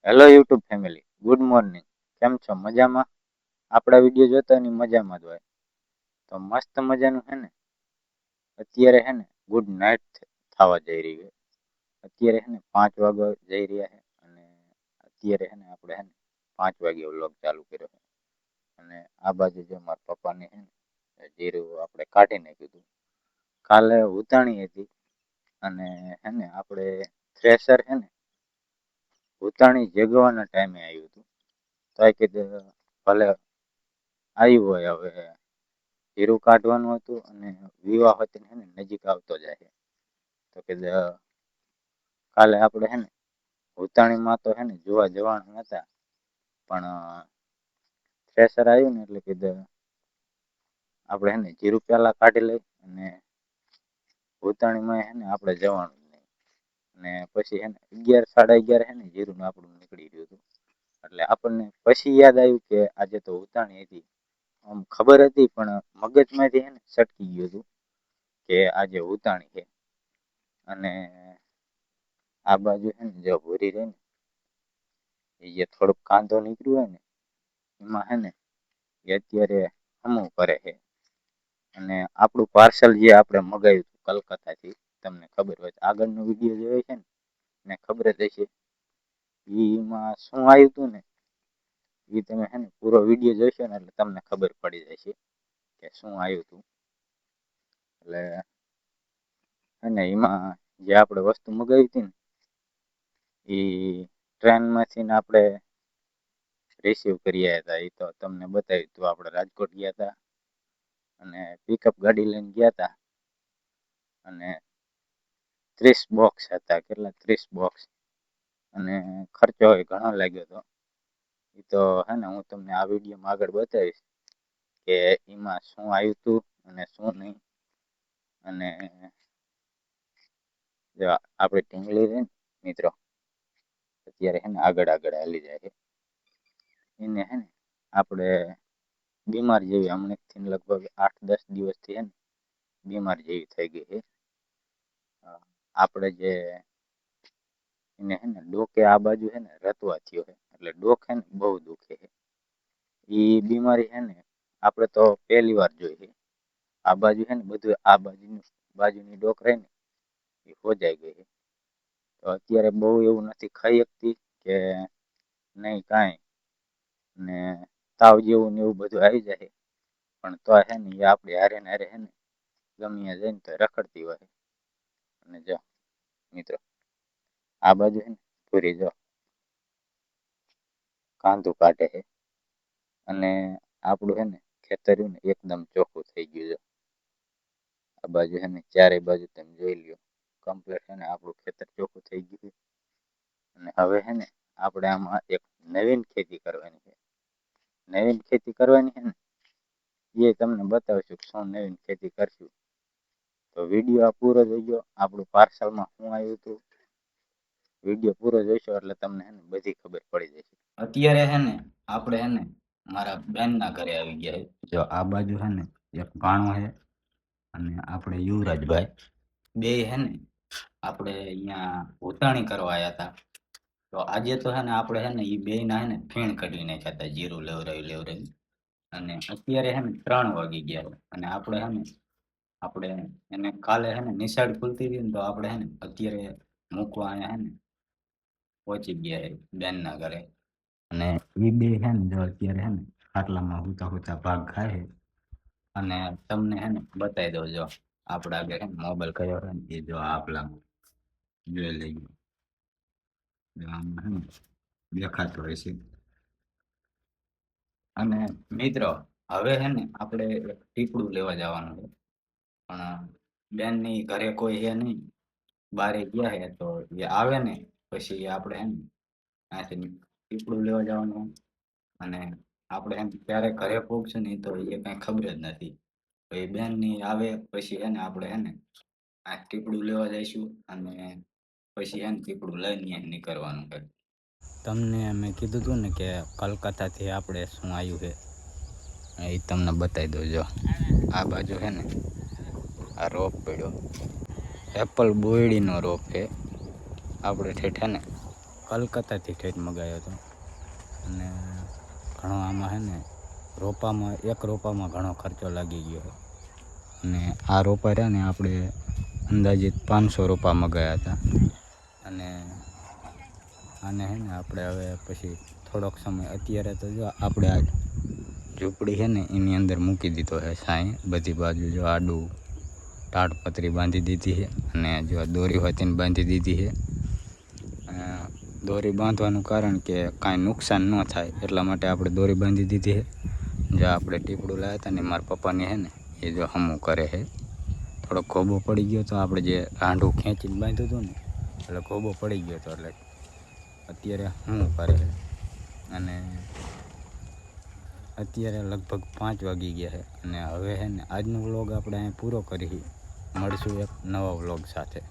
Hello YouTube family, good morning. કેમ છો? મજામાં? આપણા વિડીયો જોતા એની મજામાં જ હોય. તો મસ્ત મજાનું છે ને અત્યારે છે ને ગુડ નાઇટ થવા જઈ રહી છે. અત્યારે છે ને 5 વાગવા જઈ રહ્યા છે અને અત્યારે છે ને આપણે છે ને 5 વાગે વ્લોગ ચાલુ કર્યો છે. અને આ બાજુ જો મારા પપ્પાને છે ને જીરું આપણે કાઢી નાખ્યું હતું. કાલે ઉતાણી હતી અને છે ને આપણે થ્રેસર છે ને ઉતાણી જગવાના ટાઈમે આવ્યું હતું. તો આ કીધું ભલે આવ્યું હોય, હવે જીરું કાઢવાનું હતું અને વિવાહ હતી ને નજીક આવતો જાય. તો કીધું કાલે આપણે છે ને ઉતાણીમાં તો છે ને જોવા જવાના હતા, પણ થ્રેસર આવ્યું ને એટલે કીધું આપણે છે ને જીરું પહેલાં કાઢી લઈ અને ઉતાણીમાં છે ને આપણે જવાનું જ નહીં. અને પછી છે ને 11 સાડા 11 છે ને જીરું આપણું નીકળી ગયું હતું. એટલે આપણને પછી યાદ આવ્યું કે આજે તો ઉતાણી હતી. આમ ખબર હતી પણ મગજમાંથી છે ને સટકી ગયું હતું કે આજે ઉતાણી છે. અને આ બાજુ છે ને જો ભૂરી રહી ને એ જે થોડુંક કાંદો નીકળ્યું હોય ને એમાં છે ને એ અત્યારે હમું કરે છે. અને આપણું પાર્સલ જે આપણે મગાવ્યું હતું કલકત્તાથી, તમને ખબર હોય આગળનો વિડીયો જોયો છે ને ખબર જ હશે એમાં શું આવ્યું હતું ને એ તમે છે ને પૂરો વિડીયો જોશો ને એટલે તમને ખબર પડી જશે કે શું આવ્યું હતું. એટલે અને એમાં જે આપણે વસ્તુ મગાવી હતી ને એ ટ્રેનમાંથી ને આપણે રિસીવ કર્યા હતા. એ તો તમને બતાવ્યું હતું. આપણે રાજકોટ ગયા હતા અને પિકઅપ ગાડી લઈને ગયા હતા અને 30 બોક્સ હતા. કેટલા? 30 બોક્સ. અને ખર્ચો હોય ઘણો લાગ્યો હતો. એ તો હે ને હું તમને આ વિડીયોમાં આગળ બતાવીશ કે એમાં શું આવ્યું હતું અને શું નહીં. અને જો આપણે ઢીંગલી રહી ને મિત્રો અત્યારે છે ને આગળ હાલી જાય છે. એને છે ને આપણે બીમાર જેવી હમણાંથી લગભગ 8-10 દિવસથી છે ને બીમાર જેવી થઈ ગઈ છે. આપણે જે એને છે ને ડોકે આ બાજુ છે ને રતવા થયો છે. એટલે ડોક છે ને બહુ દુખે છે. એ બીમારી છે ને આપણે તો પહેલી વાર જોઈ છે. આ બાજુ છે ને બધું આ બાજુની ડોક રહી ને એ હોજાઈ ગઈ છે. તો અત્યારે બહુ એવું નથી ખાઈ શકતી કે નહીં કાંઈ. ને તાવ જેવું ને એવું બધું આવી જાય. પણ તો છે ને એ આપણે હારે ને હારે છે ને ગમે જઈને તો રખડતી હોય. અને જો મિત્રો આ બાજુ છે ને પૂરી જો કાંદું કાઢે છે. અને આપણું છે ને ખેતર ને એકદમ ચોખ્ખું થઈ ગયું છે. આ બાજુ છે ને ચારે બાજુ તમે જોઈ લ્યો કમ્પ્લીટ છે ને આપણું ખેતર ચોખ્ખું થઈ ગયું. અને હવે છે ને આપણે આમાં એક નવીન ખેતી કરવાની છે. નવીન ખેતી કરવાની છે ને એ તમને બતાવશું શું નવીન ખેતી કરશું. તો વિડીયો આ પૂરો જોઈજો. આપણું પાર્સલમાં શું આવ્યું હતું વિડીયો પૂરો જોઈશો એટલે તમને છે ને બધી ખબર પડી જશે. અત્યારે છે ને આપણે છે ને મારા બેનના ઘરે આવી ગયા છે. જો આ બાજુ છે ને એક ભાણો છે અને આપણે યુવરાજભાઈ બે છે ને આપણે અહીંયા ઉતાણી કરવા આવ્યા હતા. તો આજે તો છે ને આપણે છે ને એ બે ના છે ને ફીણ કાઢી નાખ્યા હતા જીરું લેવરાવી. અને અત્યારે છે ને 3 વાગી ગયા અને આપણે એને કાલે છે ને નિશાળ ખુલતી હતી ને તો આપણે છે ને અત્યારે મૂકવા અહીંયા છે ને પહોંચી ગયા છે બેનના ઘરે. અને એ બે છે ને જો અત્યારે છે ને આટલામાં હુતા ભાગ ખાય છે. અને તમને છે ને બતાવી દઉં જો આપણે આગળ મોબાઈલ કયો છે ને એ જો આપલામાં જોઈ લઈએ. આમાં છે ને દેખાતો હશે. અને મિત્રો હવે છે ને આપણે એક ટીપડું લેવા જવાનું છે. પણ બેનની ઘરે કોઈ છે નહીં, બારે ગયા છે. તો એ આવે ને પછી આપણે છે ને ત્યાંથી ટીપડું લેવા જવાનું. અને આપણે એમ ક્યારે ઘરે પહોંચશું ને તો એ કાંઈ ખબર જ નથી. તો એ બેનની આવે પછી એને આપણે એને આ ટીપડું લેવા જઈશું અને પછી એને ટીપડું લઈને નીકળવાનું છે. તમને મેં કીધું હતું ને કે કલકત્તાથી આપણે શું આવ્યું છે એ તમને બતાવી દઉં. જો આ બાજુ છે ને આ રોપ પડ્યો એપલ બોયડીનો રોપ છે. આપણે ઠેઠે ને કલકત્તાથી ઠેઠ મગાવ્યો હતો. અને ઘણો આમાં છે ને રોપામાં, એક રોપામાં ઘણો ખર્ચો લાગી ગયો છે. અને આ રોપા રહ્યા ને આપણે અંદાજિત 500 રોપા મગાવ્યા હતા. અને આને છે ને આપણે હવે પછી થોડોક સમય, અત્યારે તો જો આપણે આ ઝૂંપડી છે ને એની અંદર મૂકી દીધો છે સાંઈ. બધી બાજુ જો આડું તાડપત્રી બાંધી દીધી છે. અને જો દોરી હોય તેને બાંધી દીધી છે. દોરી બાંધવાનું કારણ કે કાંઈ નુકસાન ન થાય એટલા માટે આપણે દોરી બાંધી દીધી છે. જો આપણે ટીપડું લાવ્યા હતા ને મારા પપ્પાને છે ને એ જો હમું કરે છે. થોડો ખોબો પડી ગયો તો આપણે જે હાંડું ખેંચીને બાંધ્યું હતું ને એટલે ખોબો પડી ગયો હતો, એટલે અત્યારે હમું કરે છે. અને અત્યારે લગભગ 5 વાગી ગયા છે. અને હવે છે ને આજનો વ્લોગ આપણે અહીં પૂરો કરી. મળશું એક નવા વ્લોગ સાથે.